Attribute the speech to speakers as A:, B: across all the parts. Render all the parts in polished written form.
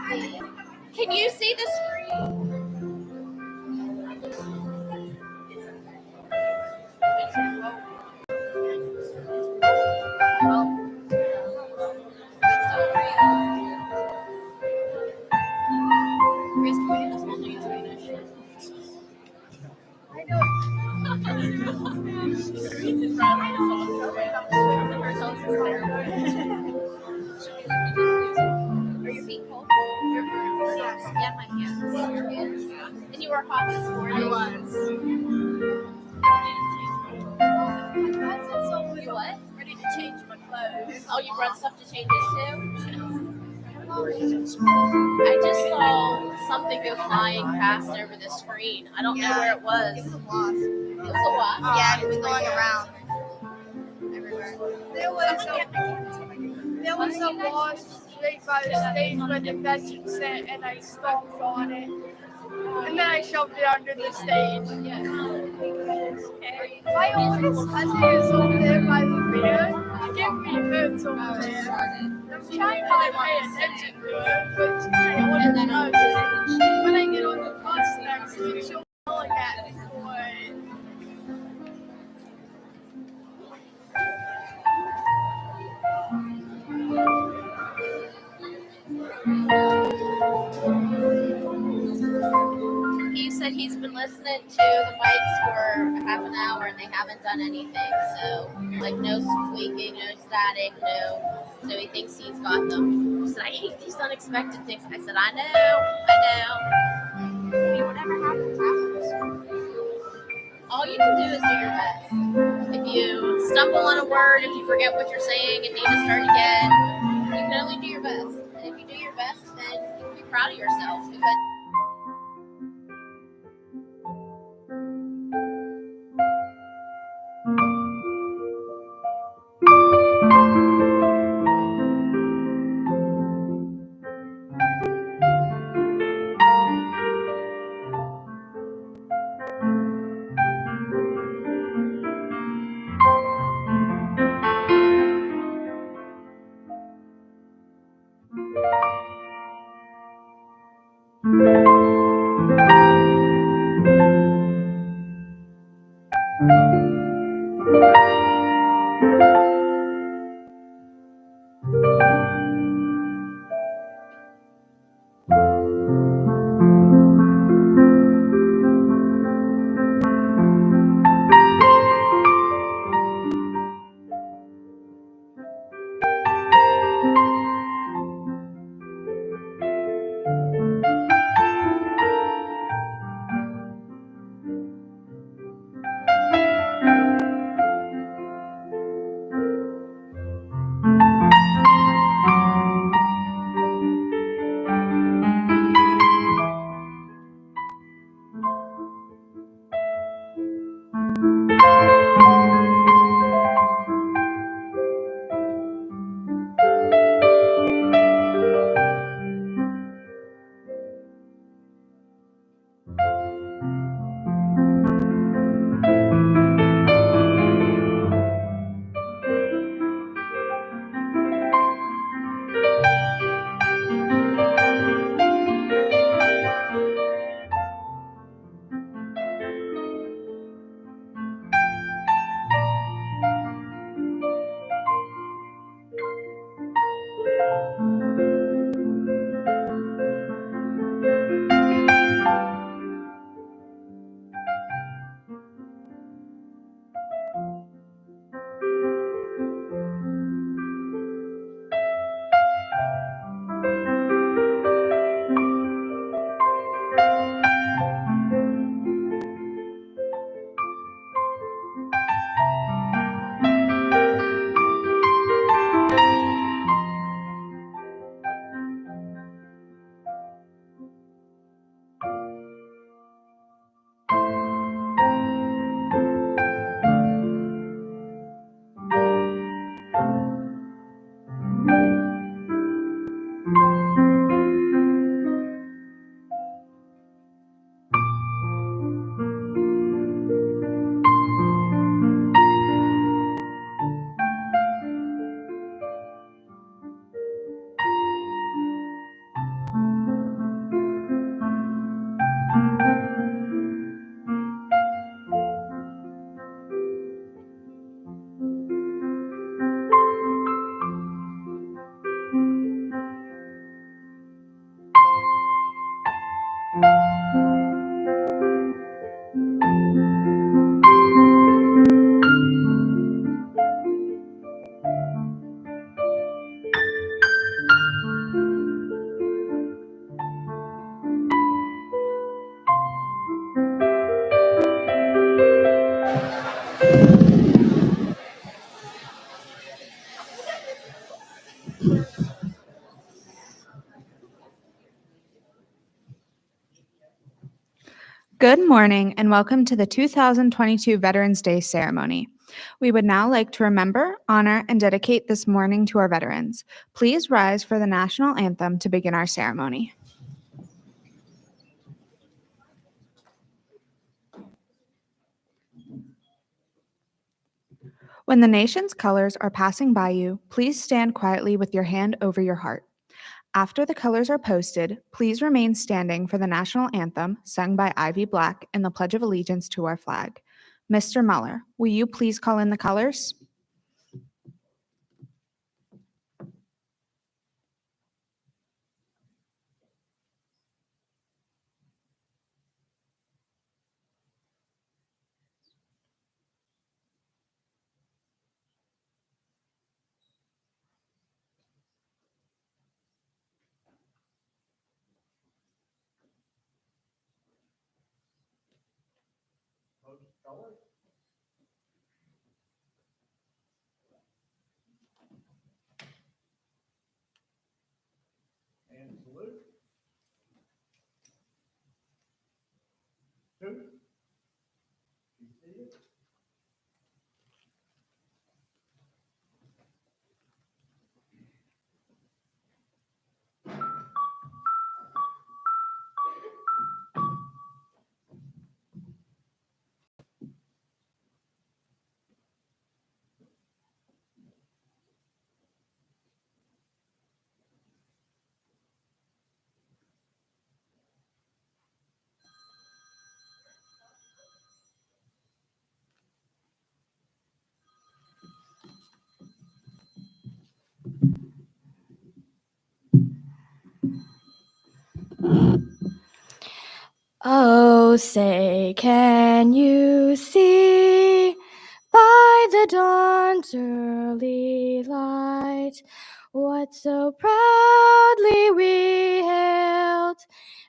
A: Can you see the screen? Are your feet cold? Yeah, my hands. Your hands. And you were hot this morning.
B: I was.
A: You what?
B: Ready to change my clothes.
A: Oh, you brought stuff to change into? I just saw something go flying past over the screen. I don't know where it was.
B: It was a wasp.
A: It was a wasp?
B: Yeah, it was going around everywhere.
C: There was a wasp right by the stage where the veterans sat, and I stomped on it. And then I shoved it under the stage. My oldest cousin is over there by the bear. He gave me hurts over there. I'm trying to pay attention to it, but I want to know. When I get on the bus next week, she'll be yelling at me for it.
A: He said he's been listening to the bikes for half an hour and they haven't done anything. So, like, no squeaking, no static, no. So he thinks he's got them. He said, I hate these unexpected things. I said, I know. I mean, whatever happens, happens. All you can do is do your best. If you stumble on a word, if you forget what you're saying and need to start again, you can only do your best. And if you do your best, then you can be proud of yourself. Because
D: Good morning and welcome to the 2022 Veterans Day ceremony. We would now like to remember, honor, and dedicate this morning to our veterans. Please rise for the national anthem to begin our ceremony. When the nation's colors are passing by you, please stand quietly with your hand over your heart. After the colors are posted, please remain standing for the national anthem sung by Ivy Black and the Pledge of Allegiance to our flag. Mr. Muller, will you please call in the colors?
E: And salute. 2. Be seated.
C: Oh, say, can you see by the dawn's early light what so proudly we hailed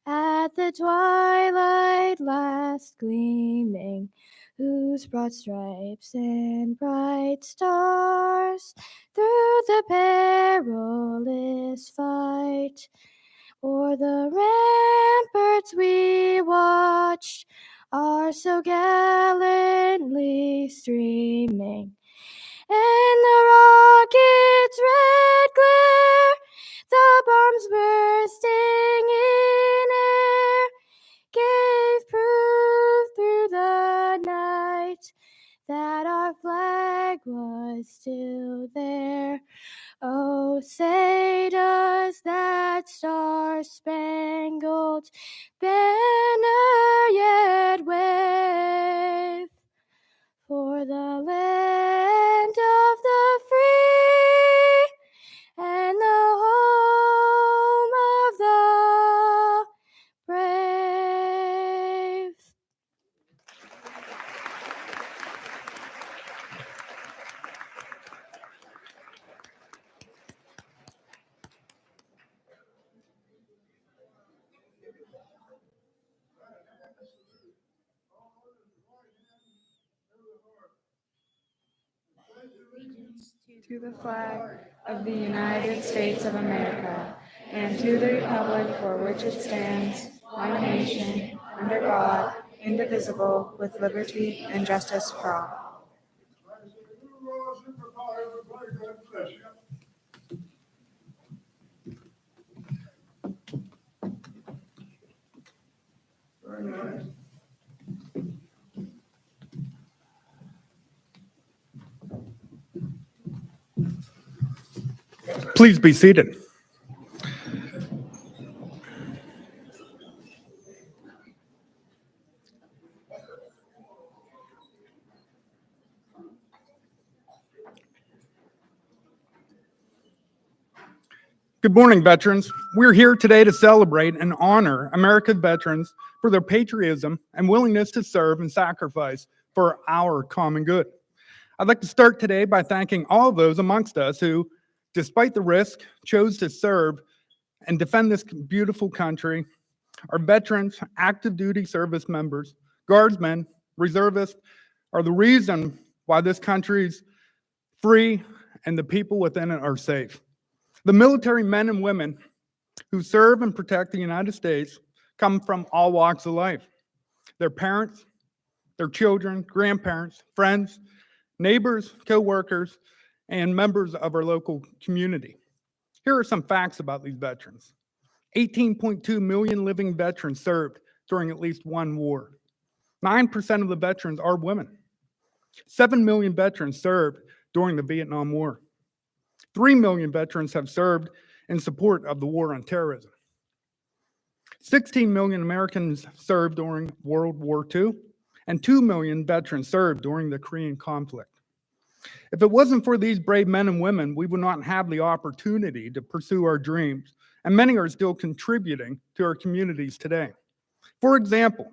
C: at the twilight last gleaming, whose broad stripes and bright stars through the perilous fight o'er the ramparts we watched are so gallantly streaming, and the rocket's red glare, the bombs bursting in air, gave proof through the night that our flag was still there. Oh, say does that star-spangled banner yet wave for the land of the free and the home of the brave?
D: To the flag of the United States of America, and to the republic for which it stands, one nation, under God, indivisible, with liberty and justice for all.
E: Very nice. Please be seated. Good morning, veterans. We're here today to celebrate and honor America's veterans for their patriotism and willingness to serve and sacrifice for our common good. I'd like to start today by thanking all of those amongst us who, despite the risk, chose to serve and defend this beautiful country. Our veterans, active duty service members, guardsmen, reservists are the reason why this country's free and the people within it are safe. The military men and women who serve and protect the United States come from all walks of life. their parents, their children, grandparents, friends, neighbors, co-workers, and members of our local community. Here are some facts about these veterans. 18.2 million living veterans served during at least one war. 9% of the veterans are women. 7 million veterans served during the Vietnam War. 3 million veterans have served in support of the war on terrorism. 16 million Americans served during World War II, and 2 million veterans served during the Korean conflict. If it wasn't for these brave men and women, we would not have the opportunity to pursue our dreams, and many are still contributing to our communities today. For example,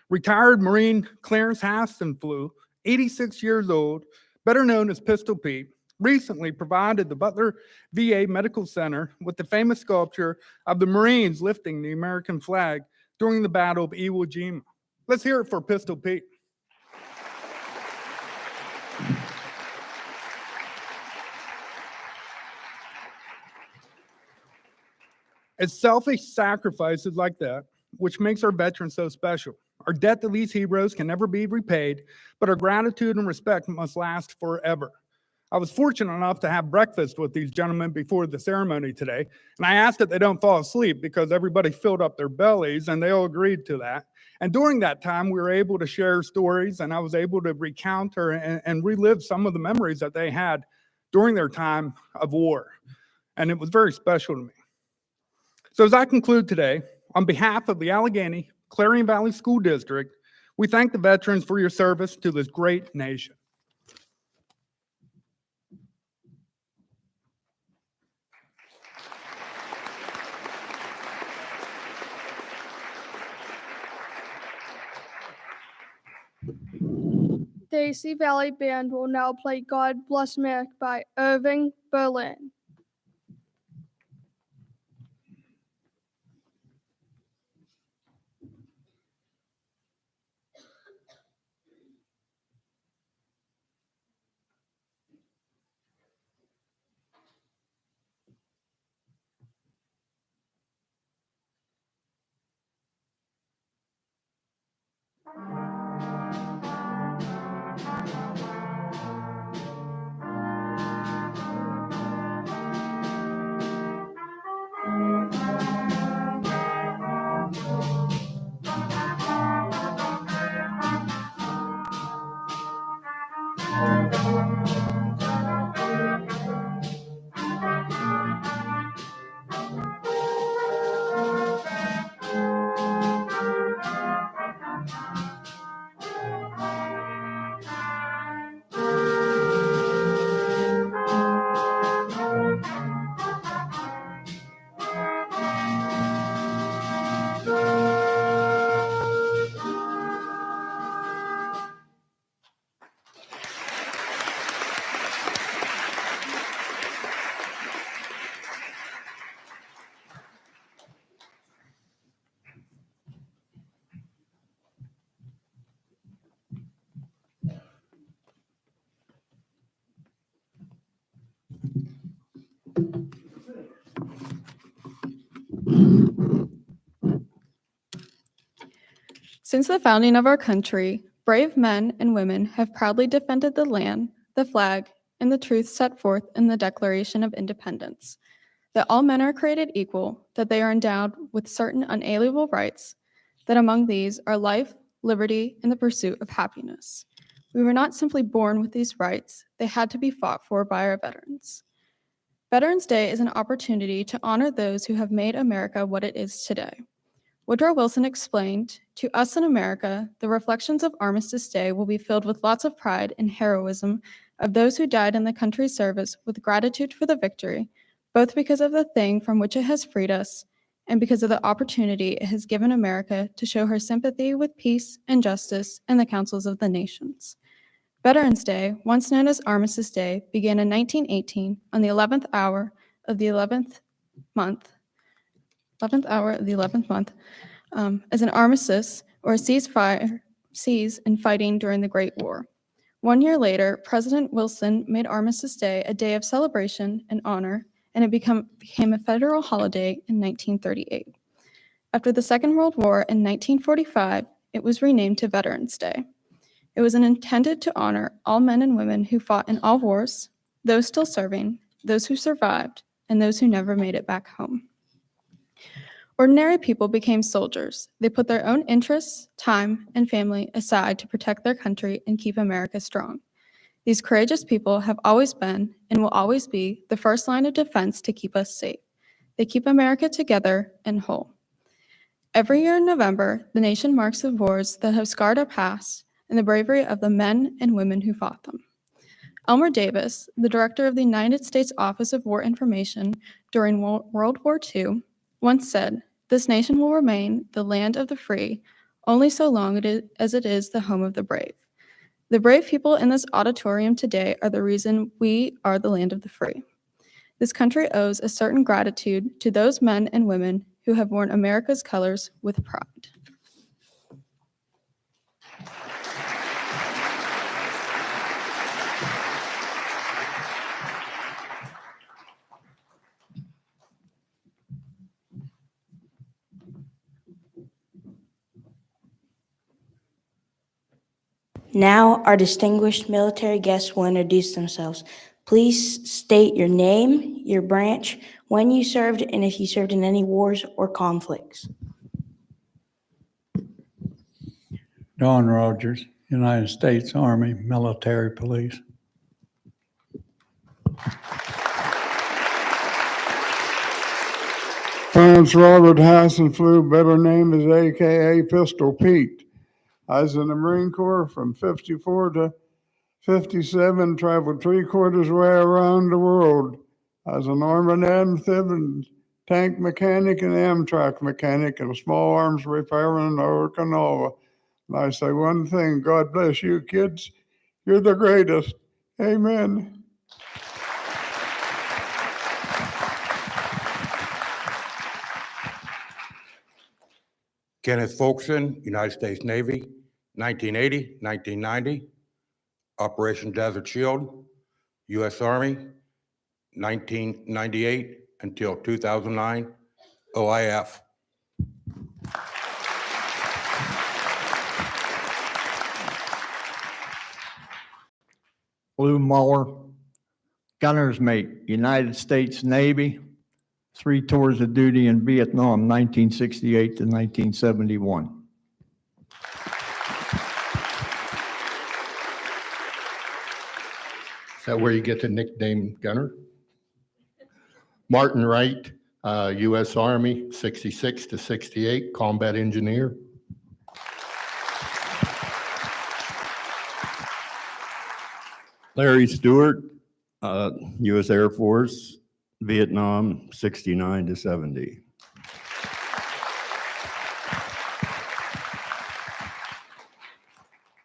E: retired Marine Clarence Hastenflew, 86 years old, better known as Pistol Pete, recently provided the Butler VA Medical Center with the famous sculpture of the Marines lifting the American flag during the Battle of Iwo Jima. Let's hear it for Pistol Pete. It's selfish sacrifices like that which makes our veterans so special. Our debt to these heroes can never be repaid, but our gratitude and respect must last forever. I was fortunate enough to have breakfast with these gentlemen before the ceremony today, and I asked that they don't fall asleep because everybody filled up their bellies, and they all agreed to that. And during that time, we were able to share stories, and I was able to recount and relive some of the memories that they had during their time of war. And it was very special to me. So as I conclude today, on behalf of the Allegheny Clarion Valley School District, we thank the veterans for your service to this great nation.
C: The ACV Valley Band will now play God Bless America by Irving Berlin.
D: Since the founding of our country, brave men and women have proudly defended the land, the flag, and the truth set forth in the Declaration of Independence, that all men are created equal, that they are endowed with certain unalienable rights, that among these are life, liberty, and the pursuit of happiness. We were not simply born with these rights, they had to be fought for by our veterans. Veterans Day is an opportunity to honor those who have made America what it is today. Woodrow Wilson explained, "To us in America, the reflections of Armistice Day will be filled with lots of pride and heroism of those who died in the country's service with gratitude for the victory, both because of the thing from which it has freed us and because of the opportunity it has given America to show her sympathy with peace and justice and the councils of the nations." Veterans Day, once known as Armistice Day, began in 1918 on the 11th hour of the 11th month, as an armistice or a cease in fighting during the Great War. 1 year later, President Wilson made Armistice Day a day of celebration and honor, and it became a federal holiday in 1938. After the Second World War in 1945,
F: it was renamed to Veterans Day. It was intended to honor all men and women who fought in all wars, those still serving, those who survived, and those who never made it back home. Ordinary people became soldiers. They put their own interests, time, and family aside to protect their country and keep America strong. These courageous people have always been and will always be the first line of defense to keep us safe. They keep America together and whole. Every year in November, the nation marks the wars that have scarred our past and the bravery of the men and women who fought them. Elmer Davis, the director of the United States Office of War Information during World War II, once said, "This nation will remain the land of the free only so long as it is the home of the brave." The brave people in this auditorium today are the reason we are the land of the free. This country owes a certain gratitude to those men and women who have worn America's colors with pride.
G: Now, our distinguished military guests will introduce themselves. Please state your name, your branch, when you served, and if you served in any wars or conflicts.
H: Don Rogers, United States Army Military Police.
I: Clarence Robert Hassenflue, better name is AKA Pistol Pete. I was in the Marine Corps from 54 to 57, traveled 3/4 way around the world. I was an armored amphib and tank mechanic and Amtrak mechanic and a small arms repairman in Okinawa. And I say one thing, God bless you kids. You're the greatest. Amen.
J: Kenneth Folkson, United States Navy, 1980, 1990. Operation Desert Shield, U.S. Army, 1998 until 2009, OIF.
H: Lou Muller, gunner's mate, United States Navy, 3 tours of duty in Vietnam, 1968 to 1971.
K: Is that where you get the nickname Gunner? Martin Wright, U.S. Army, 66 to 68, combat engineer.
L: Larry Stewart, U.S. Air Force, Vietnam, 69 to 70.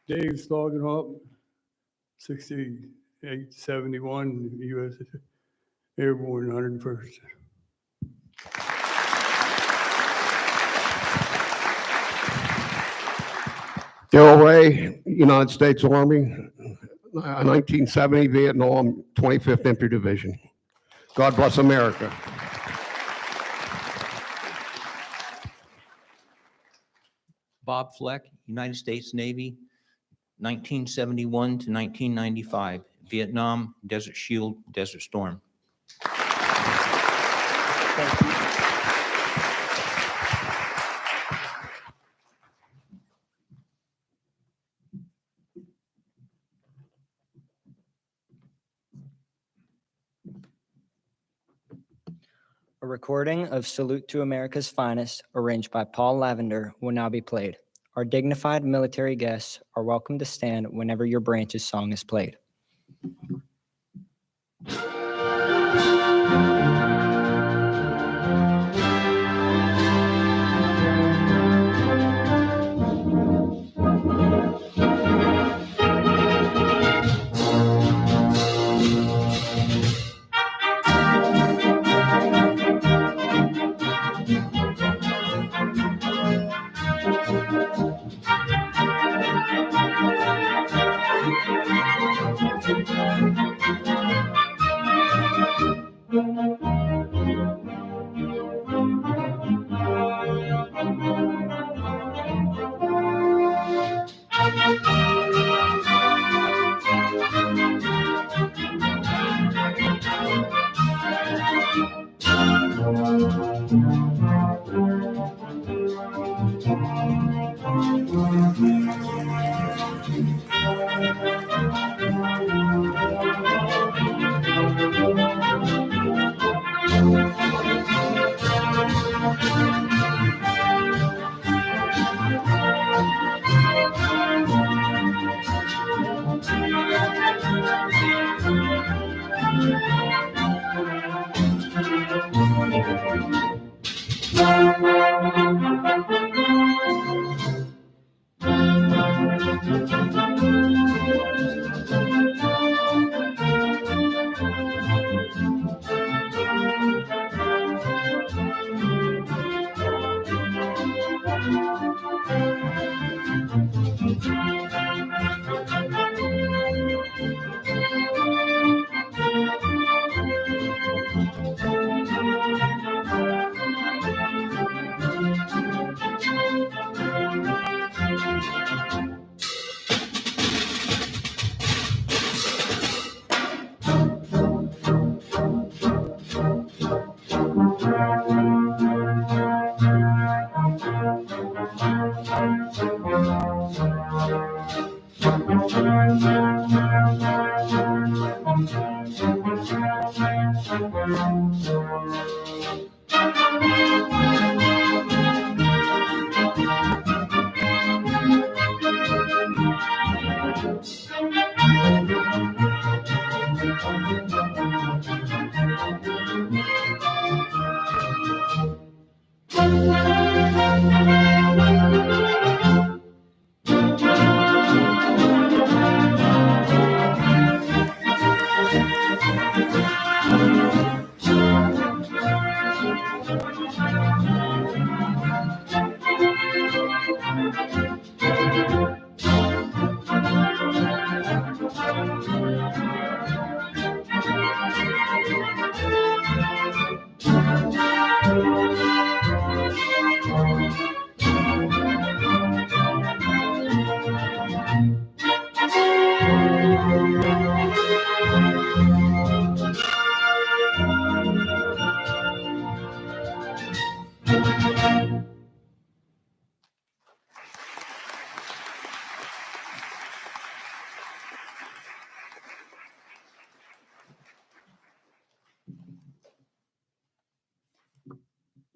E: Dave Stoggenhop, 68, 71, U.S. Airborne 101st.
K: Darrell Ray, United States Army, 1970, Vietnam, 25th Infantry Division. God bless America.
M: Bob Fleck, United States Navy, 1971 to 1995, Vietnam, Desert Shield, Desert Storm.
N: A recording of Salute to America's Finest, arranged by Paul Lavender, will now be played. Our dignified military guests are welcome to stand whenever your branch's song is played.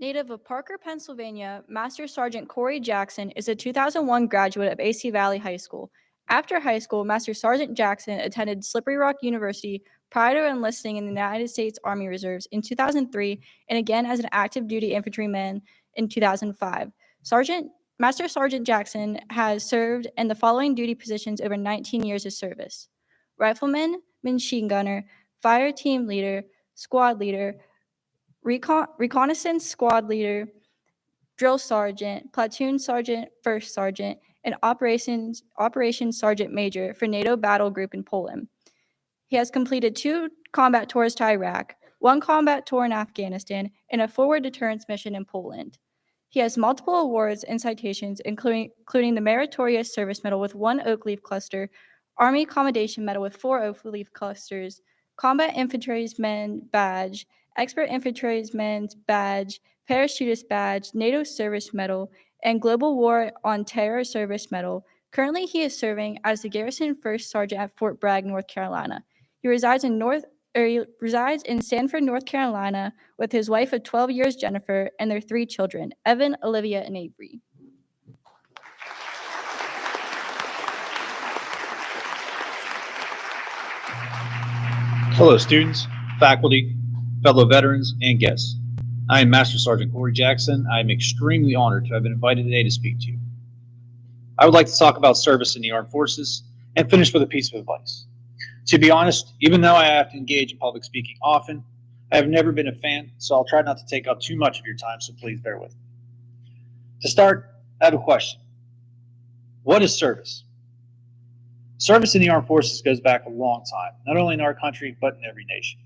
F: Native of Parker, Pennsylvania, Master Sergeant Corey Jackson is a 2001 graduate of AC Valley High School. After high school, Master Sergeant Jackson attended Slippery Rock University prior to enlisting in the United States Army Reserves in 2003 and again as an active duty infantryman in 2005. Master Sergeant Jackson has served in the following duty positions over 19 years of service: rifleman, machine gunner, fire team leader, squad leader, reconnaissance squad leader, drill sergeant, platoon sergeant, first sergeant, and operations sergeant major for NATO battle group in Poland. He has completed 2 combat tours to Iraq, 1 combat tour in Afghanistan, and a forward deterrence mission in Poland. He has multiple awards and citations, including the Meritorious Service Medal with 1 Oak Leaf Cluster, Army Commendation Medal with 4 Oak Leaf Clusters, Combat Infantryman Badge, Expert Infantryman's Badge, Parachutist Badge, NATO Service Medal, and Global War on Terror Service Medal. Currently, he is serving as the Garrison First Sergeant at Fort Bragg, North Carolina. He resides in Sanford, North Carolina, with his wife of 12 years, Jennifer, and their 3 children, Evan, Olivia, and Avery.
O: Hello, students, faculty, fellow veterans, and guests. I am Master Sergeant Corey Jackson. I am extremely honored to have been invited today to speak to you. I would like to talk about service in the armed forces and finish with a piece of advice. To be honest, even though I have to engage in public speaking often, I have never been a fan, so I'll try not to take up too much of your time, so please bear with me. To start, I have a question. What is service? Service in the armed forces goes back a long time, not only in our country, but in every nation.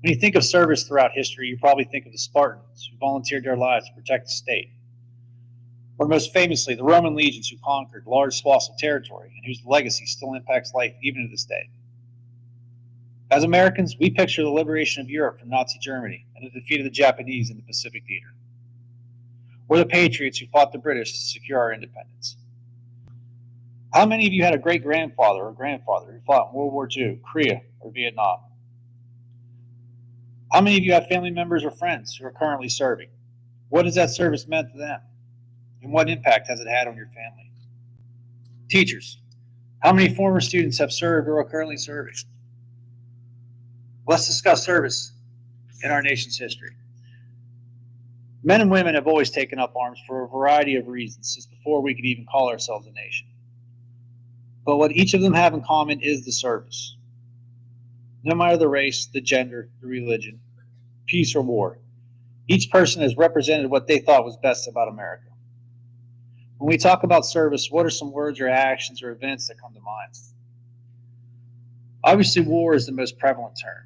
O: When you think of service throughout history, you probably think of the Spartans who volunteered their lives to protect the state. Or most famously, the Roman legions who conquered large swaths of territory and whose legacy still impacts life even to this day. As Americans, we picture the liberation of Europe from Nazi Germany and the defeat of the Japanese in the Pacific Theater. We're the patriots who fought the British to secure our independence. How many of you had a great-grandfather or grandfather who fought in World War II, Korea, or Vietnam? How many of you have family members or friends who are currently serving? What has that service meant to them? And what impact has it had on your family? Teachers, how many former students have served or are currently serving? Let's discuss service in our nation's history. Men and women have always taken up arms for a variety of reasons since before we could even call ourselves a nation. But what each of them have in common is the service. No matter the race, the gender, the religion, peace or war, each person has represented what they thought was best about America. When we talk about service, what are some words or actions or events that come to mind? Obviously, war is the most prevalent term.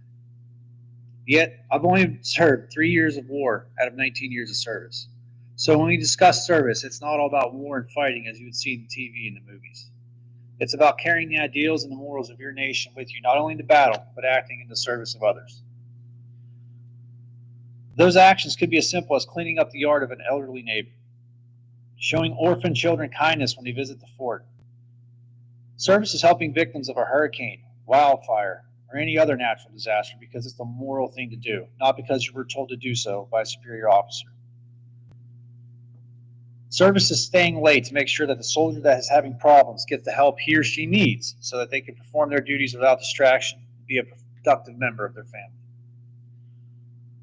O: Yet, I've only served 3 years of war out of 19 years of service. So when we discuss service, it's not all about war and fighting as you would see in TV and the movies. It's about carrying the ideals and the morals of your nation with you, not only in the battle, but acting in the service of others. Those actions could be as simple as cleaning up the yard of an elderly neighbor, showing orphan children kindness when they visit the fort. Service is helping victims of a hurricane, wildfire, or any other natural disaster because it's the moral thing to do, not because you were told to do so by a superior officer. Service is staying late to make sure that the soldier that is having problems gets the help he or she needs so that they can perform their duties without distraction and be a productive member of their family.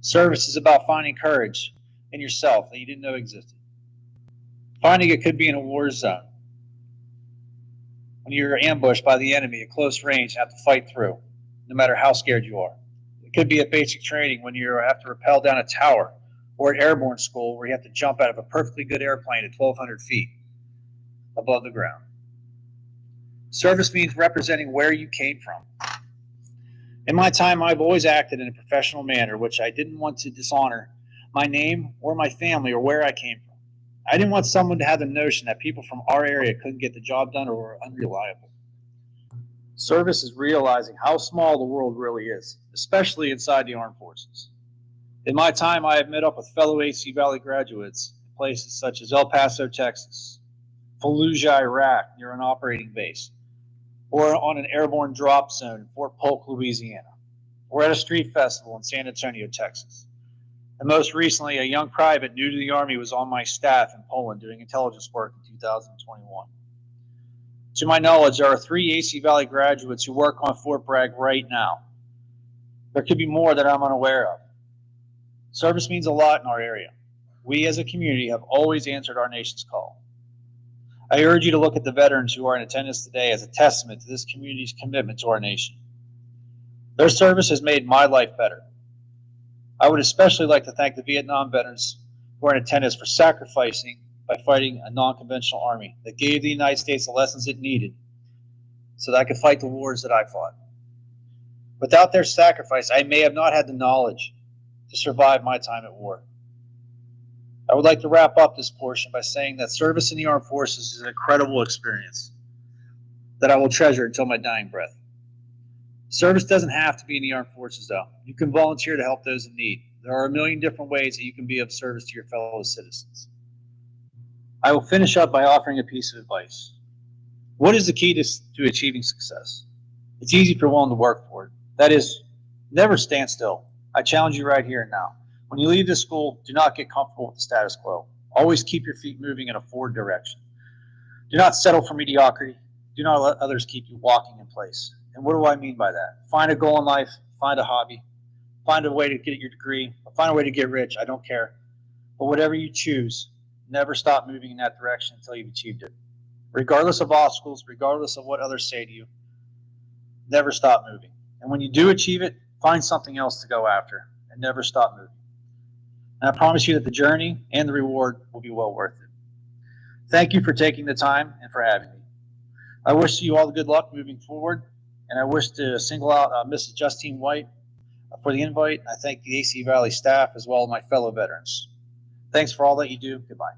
O: Service is about finding courage in yourself that you didn't know existed. Finding it could be in a war zone, when you're ambushed by the enemy at close range and have to fight through, no matter how scared you are. It could be at basic training when you have to rappel down a tower, or at airborne school where you have to jump out of a perfectly good airplane at 1,200 feet above the ground. Service means representing where you came from. In my time, I've always acted in a professional manner, which I didn't want to dishonor my name or my family or where I came from. I didn't want someone to have the notion that people from our area couldn't get the job done or were unreliable. Service is realizing how small the world really is, especially inside the armed forces. In my time, I have met up with fellow ACV Valley graduates in places such as El Paso, Texas, Fallujah, Iraq, near an operating base, or on an airborne drop zone in Fort Polk, Louisiana, or at a street festival in San Antonio, Texas. And most recently, a young private new to the Army was on my staff in Poland doing intelligence work in 2021. To my knowledge, there are 3 ACV Valley graduates who work on Fort Bragg right now. There could be more that I'm unaware of. Service means a lot in our area. We as a community have always answered our nation's call. I urge you to look at the veterans who are in attendance today as a testament to this community's commitment to our nation. Their service has made my life better. I would especially like to thank the Vietnam veterans who are in attendance for sacrificing by fighting a non-conventional army that gave the United States the lessons it needed so that I could fight the wars that I fought. Without their sacrifice, I may have not had the knowledge to survive my time at war. I would like to wrap up this portion by saying that service in the armed forces is an incredible experience that I will treasure until my dying breath. Service doesn't have to be in the armed forces, though. You can volunteer to help those in need. There are a million different ways that you can be of service to your fellow citizens. I will finish up by offering a piece of advice. What is the key to achieving success? It's easy if you're willing to work for it. That is, never stand still. I challenge you right here and now. When you leave this school, do not get comfortable with the status quo. Always keep your feet moving in a forward direction. Do not settle for mediocrity. Do not let others keep you walking in place. And what do I mean by that? Find a goal in life, find a hobby, find a way to get your degree, find a way to get rich, I don't care. But whatever you choose, never stop moving in that direction until you've achieved it. Regardless of obstacles, regardless of what others say to you, never stop moving. And when you do achieve it, find something else to go after and never stop moving. And I promise you that the journey and the reward will be well worth it. Thank you for taking the time and for having me. I wish you all the good luck moving forward, and I wish to single out Mrs. Justine White for the invite. I thank the ACV Valley staff as well as my fellow veterans. Thanks for all that you do. Goodbye.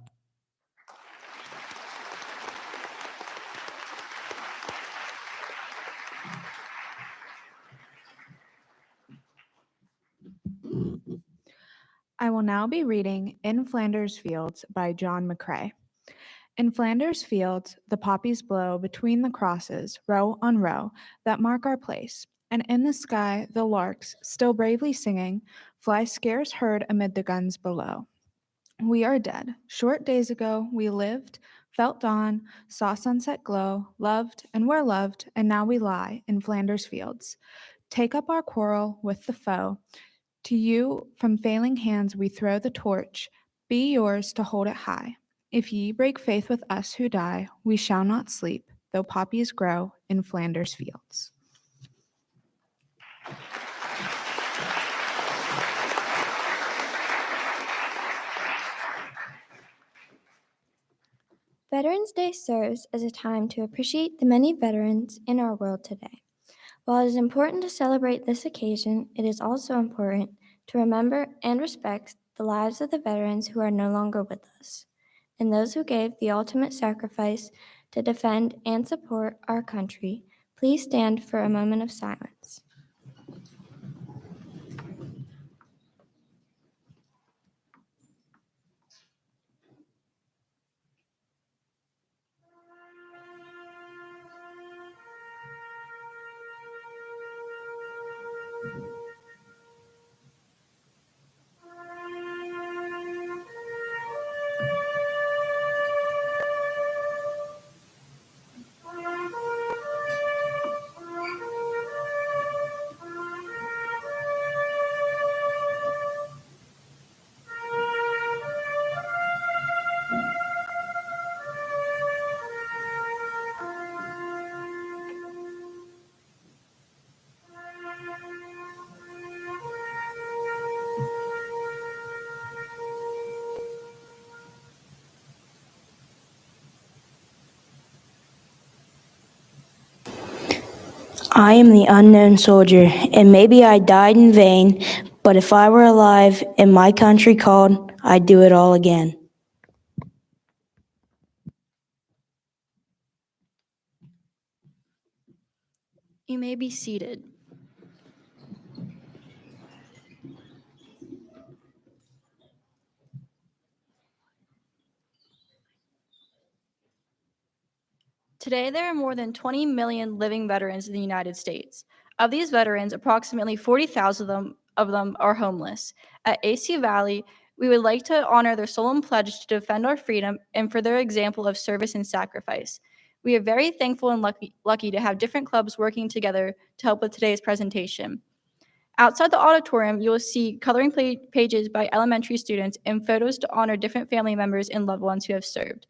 D: I will now be reading In Flanders Fields by John McCrae. In Flanders Fields, the poppies blow between the crosses, row on row, that mark our place. And in the sky, the larks, still bravely singing, fly scarce heard amid the guns below. We are dead. Short days ago, we lived, felt dawn, saw sunset glow, loved, and were loved, and now we lie in Flanders Fields. Take up our quarrel with the foe. To you, from failing hands, we throw the torch. Be yours to hold it high. If ye break faith with us who die, we shall not sleep, though poppies grow in Flanders Fields.
P: Veterans Day serves as a time to appreciate the many veterans in our world today. While it is important to celebrate this occasion, it is also important to remember and respect the lives of the veterans who are no longer with us, and those who gave the ultimate sacrifice to defend and support our country. Please stand for a moment of silence.
G: I am the unknown soldier, and maybe I died in vain, but if I were alive and my country called, I'd do it all again.
F: You may be seated. Today, there are more than 20 million living veterans in the United States. Of these veterans, approximately 40,000 of them are homeless. At AC Valley, we would like to honor their solemn pledge to defend our freedom and for their example of service and sacrifice. We are very thankful and lucky to have different clubs working together to help with today's presentation. Outside the auditorium, you will see coloring pages by elementary students and photos to honor different family members and loved ones who have served.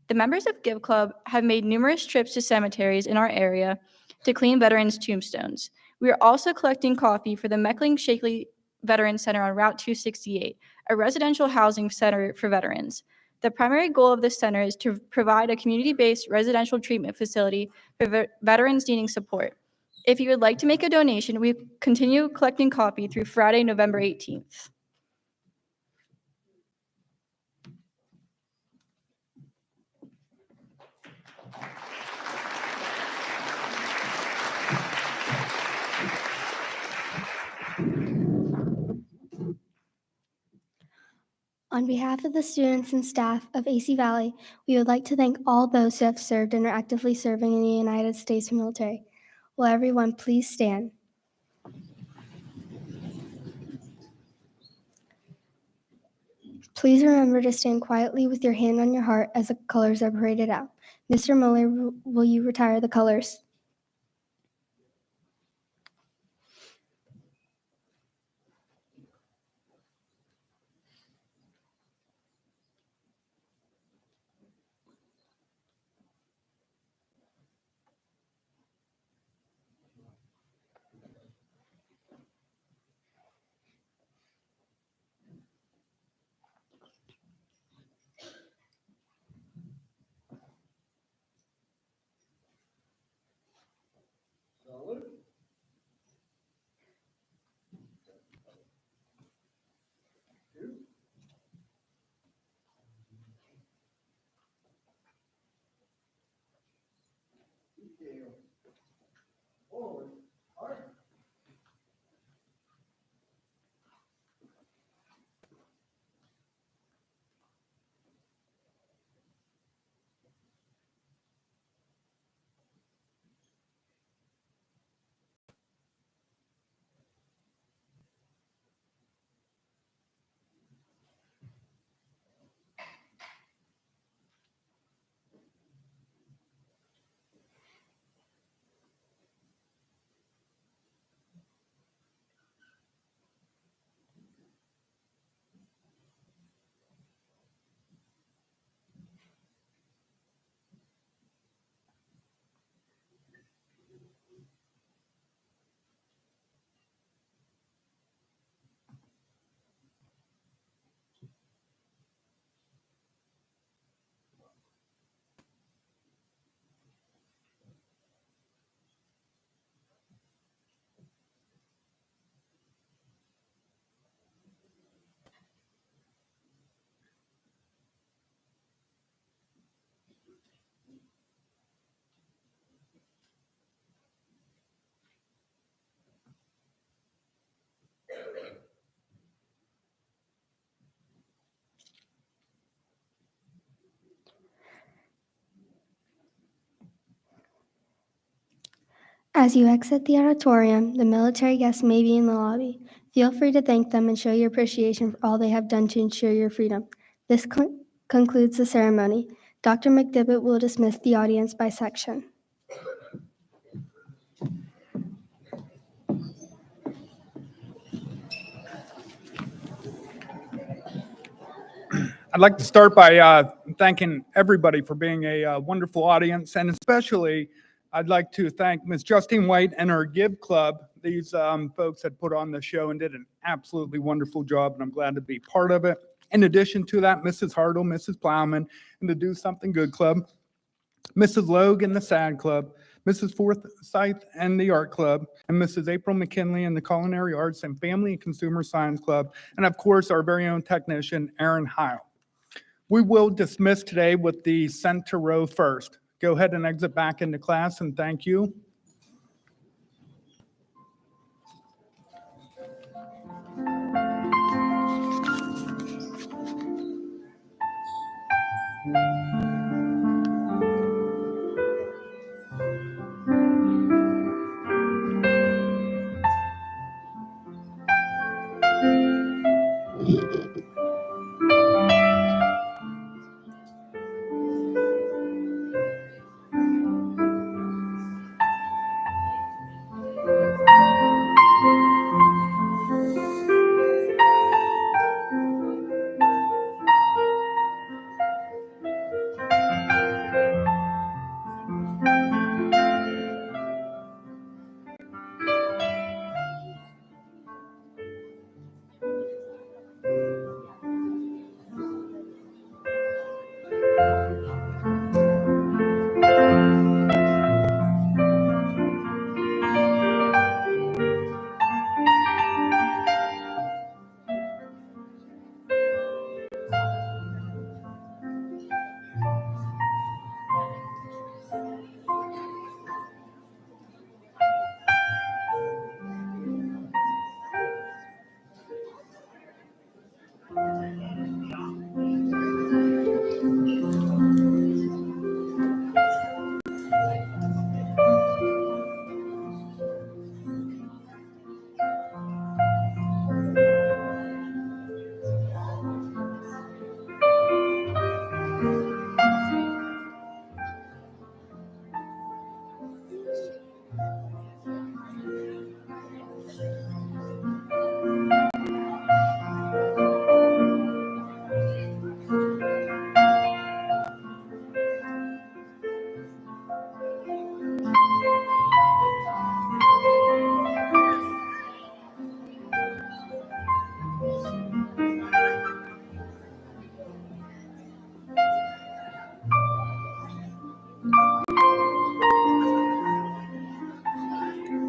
F: The members of Give Club have made numerous trips to cemeteries in our area to clean veterans' tombstones. We are also collecting coffee for the Meckling-Shakley Veterans Center on Route 268, a residential housing center for veterans. The primary goal of this center is to provide a community-based residential treatment facility for veterans needing support. If you would like to make a donation, we continue collecting coffee through Friday, November 18th.
Q: On behalf of the students and staff of AC Valley, we would like to thank all those who have served and are actively serving in the United States military. Will everyone please stand? Please remember to stand quietly with your hand on your heart as the colors are paraded out. Mr. Mueller, will you retire the colors? As you exit the auditorium, the military guests may be in the lobby. Feel free to thank them and show your appreciation for all they have done to ensure your freedom. This concludes the ceremony. Dr. McDivitt will dismiss the audience by section.
E: I'd like to start by thanking everybody for being a wonderful audience, and especially I'd like to thank Ms. Justine White and her Give Club. These folks had put on the show and did an absolutely wonderful job, and I'm glad to be part of it. In addition to that, Mrs. Hartle, Mrs. Plowman, and the Do Something Good Club, Mrs. Logue and the SAD Club, Mrs. Forsyth and the Art Club, and Mrs. April McKinley and the Culinary Arts and Family and Consumer Science Club, and of course, our very own technician, Aaron Heil. We will dismiss today with the center row first. Go ahead and exit back into class, and thank you.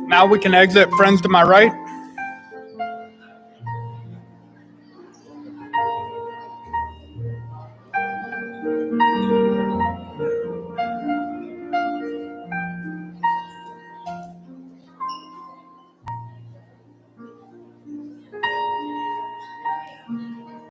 E: Now we can exit. Friends to my right.